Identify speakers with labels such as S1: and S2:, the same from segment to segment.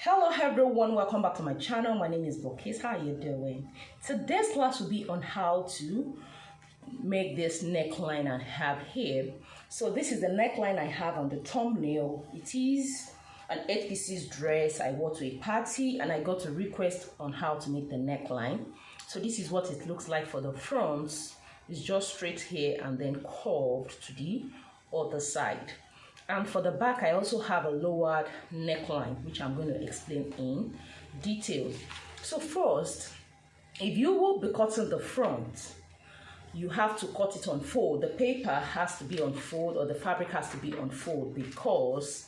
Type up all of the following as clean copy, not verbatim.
S1: Hello everyone, welcome back to my channel. My name is Bilikis. How are you doing? Today's class will be on how to make this neckline I have here. So this is the neckline I have on the thumbnail. It is an 8-piece dress I wore to a party and I got a request on how to make the neckline. So this is what it looks like for the front. It's just straight here and then curved to the other side. And for the back, I also have a lowered neckline, which I'm going to explain in detail. So first, if you will be cutting the front, you have to cut it on fold. The paper has to be on fold or the fabric has to be on fold because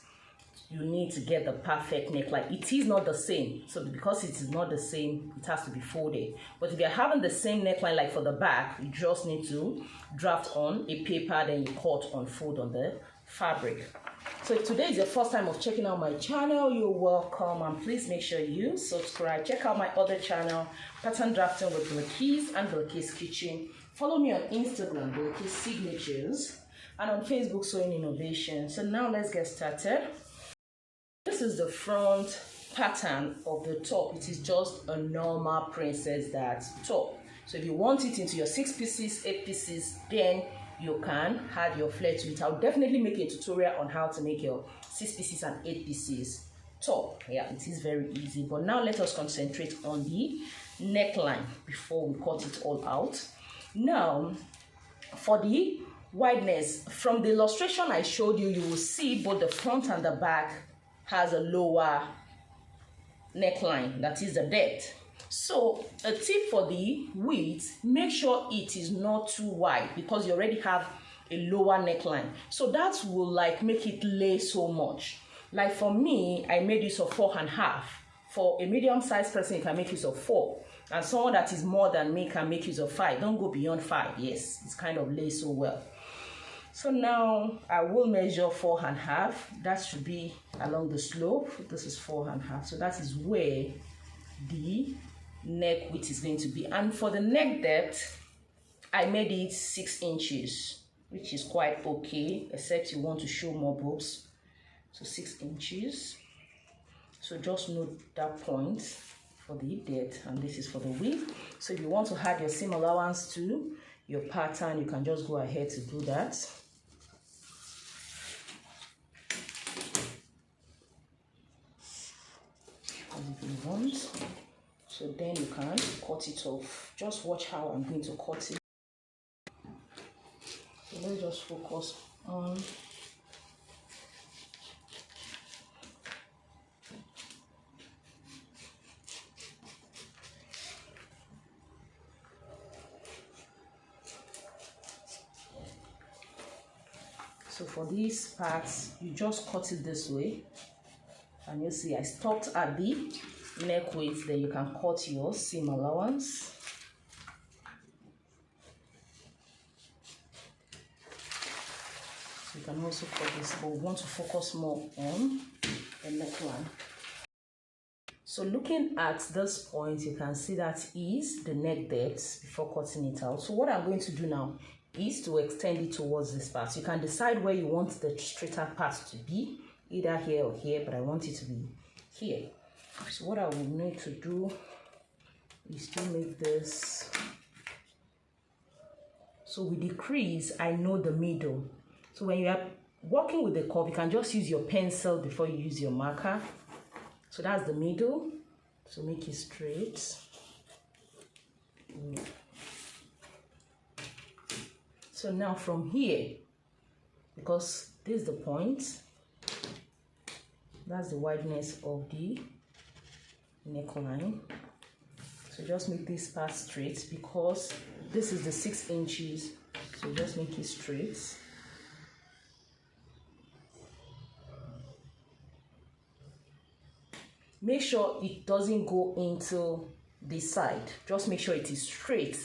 S1: you need to get the perfect neckline. It is not the same. So because it is not the same, it has to be folded. But if you're having the same neckline like for the back, you just need to draft on a paper, then you cut on fold on the fabric. So if today is your first time of checking out my channel, you're welcome, and please make sure you subscribe. Check out my other channel, Pattern Drafting with Bilikis and Bilikis Kitchen. Follow me on Instagram, Bilikis Signatures, and on Facebook, Sewing Innovation. So now let's get started. This is the front pattern of the top. It is just a normal princess dart top. So if you want it into your 6 pieces, 8 pieces, then you can add your flare to it. I'll definitely make a tutorial on how to make your 6 pieces and 8 pieces top. Yeah, it is very easy. But now let us concentrate on the neckline before we cut it all out. Now, for the wideness, from the illustration I showed you, you will see both the front and the back has a lower neckline, that is the depth. So a tip for the width, make sure it is not too wide because you already have a lower neckline. So that will like make it lay so much. Like for me, I made use of 4.5. For a medium-sized person, you can make use of 4. And someone that is more than me can make use of 5. Don't go beyond 5. Yes, it's kind of lay so well. So now I will measure 4.5. That should be along the slope. This is 4.5. So that is where the neck width is going to be. And for the neck depth, I made it 6 inches, which is quite okay, except you want to show more boobs. So 6 inches. So just note that point for the depth, and this is for the width. So if you want to add your seam allowance to your pattern, you can just go ahead to do that. If you want. So then you can cut it off. Just watch how I'm going to cut it. So let's just focus on so for these parts, you just cut it this way. And you see I stopped at the neck width, then you can cut your seam allowance. You can also cut this, but we want to focus more on the neckline. So looking at this point, you can see that is the neck depth before cutting it out. So what I'm going to do now is to extend it towards this part. You can decide where you want the straighter part to be, either here or here, but I want it to be here. So what I will need to do is to make this. So with the crease, I know the middle. So when you are working with the curve, you can just use your pencil before you use your marker. So that's the middle. So make it straight. So now from here, because this is the point, that's the wideness of the neckline. So just make this part straight because this is the 6 inches. So just make it straight. Make sure it doesn't go into the side. Just make sure it is straight.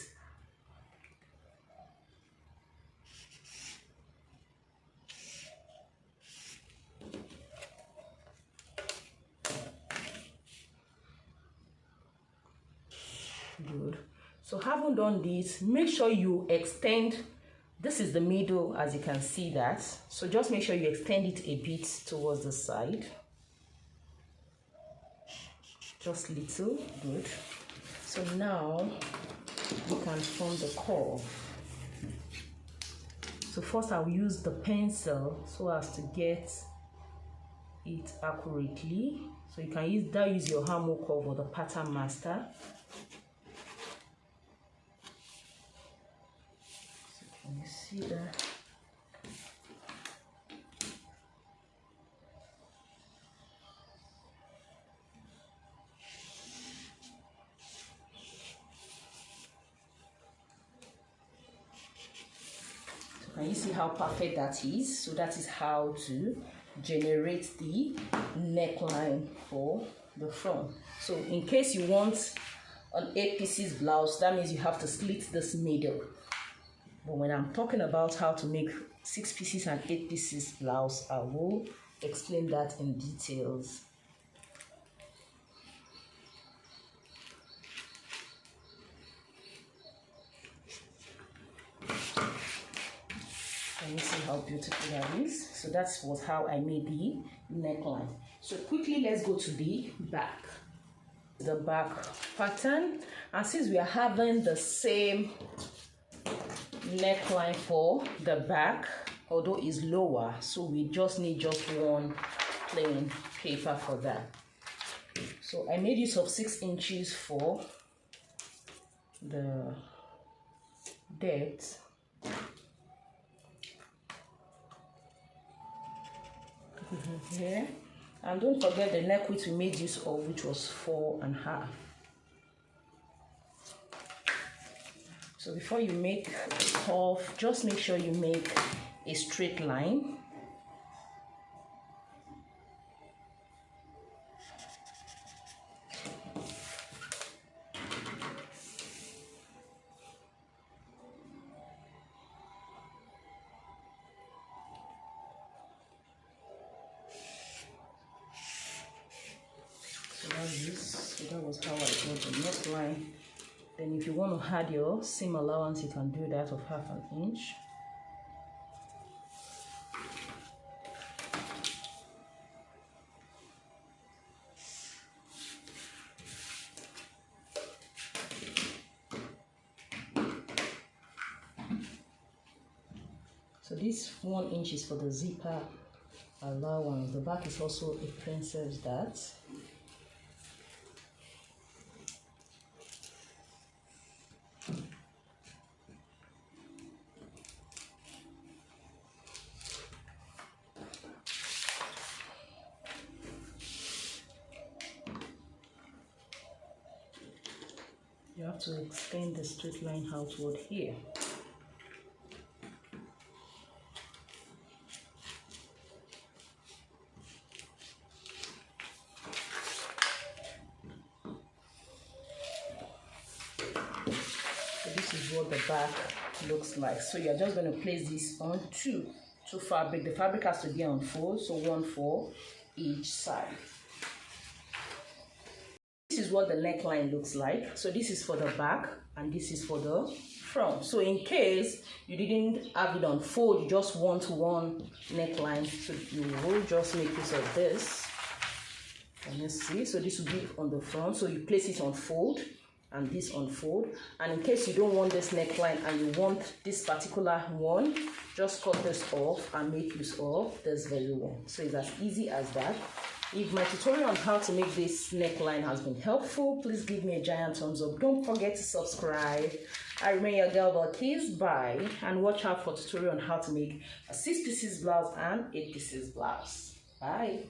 S1: Good. So having done this, make sure you extend. This is the middle, as you can see that. So just make sure you extend it a bit towards the side. just little. Good. So now we can form the curve. So first I'll use the pencil so as to get it accurately. So you can use your hammer curve or the pattern master. So can you see that? And you see how perfect that is. So that is how to generate the neckline for the front. So in case you want an 8 pieces blouse, that means you have to slit this middle. But when I'm talking about how to make 6 pieces and 8 pieces blouse, I will explain that in details. Can you see how beautiful that is? So that was how I made the neckline. So quickly, let's go to the back. The back pattern. And since we are having the same neckline for the back, although it's lower, so we just need one plain paper for that. So I made use of 6 inches for the depth. Here, and don't forget the neck width we made use of, which was 4.5. So before you make a curve, just make sure you make a straight line. So that was how I got the neckline. Then if you want to add your seam allowance, you can do that of 1/2 inch. So this 1 inch is for the zipper allowance. The back is also a princess dart. You have to extend the straight line outward here. So this is what the back looks like. So you're just going to place this on two fabric. The fabric has to be on 4, so 1 for each side. This is what the neckline looks like. So this is for the back and this is for the front. So in case you didn't have it on fold, you just want one neckline, so you will just make use of this. Can you see? So this will be on the front, so you place it on fold and this on fold. And in case you don't want this neckline and you want this particular one, just cut this off and make use of this very one. So it's as easy as that. If my tutorial on how to make this neckline has been helpful, please give me a giant thumbs up. Don't forget to subscribe. I remain your girl Bilikis. Bye, and watch out for tutorial on how to make a 6 pieces blouse and 8 pieces blouse. Bye.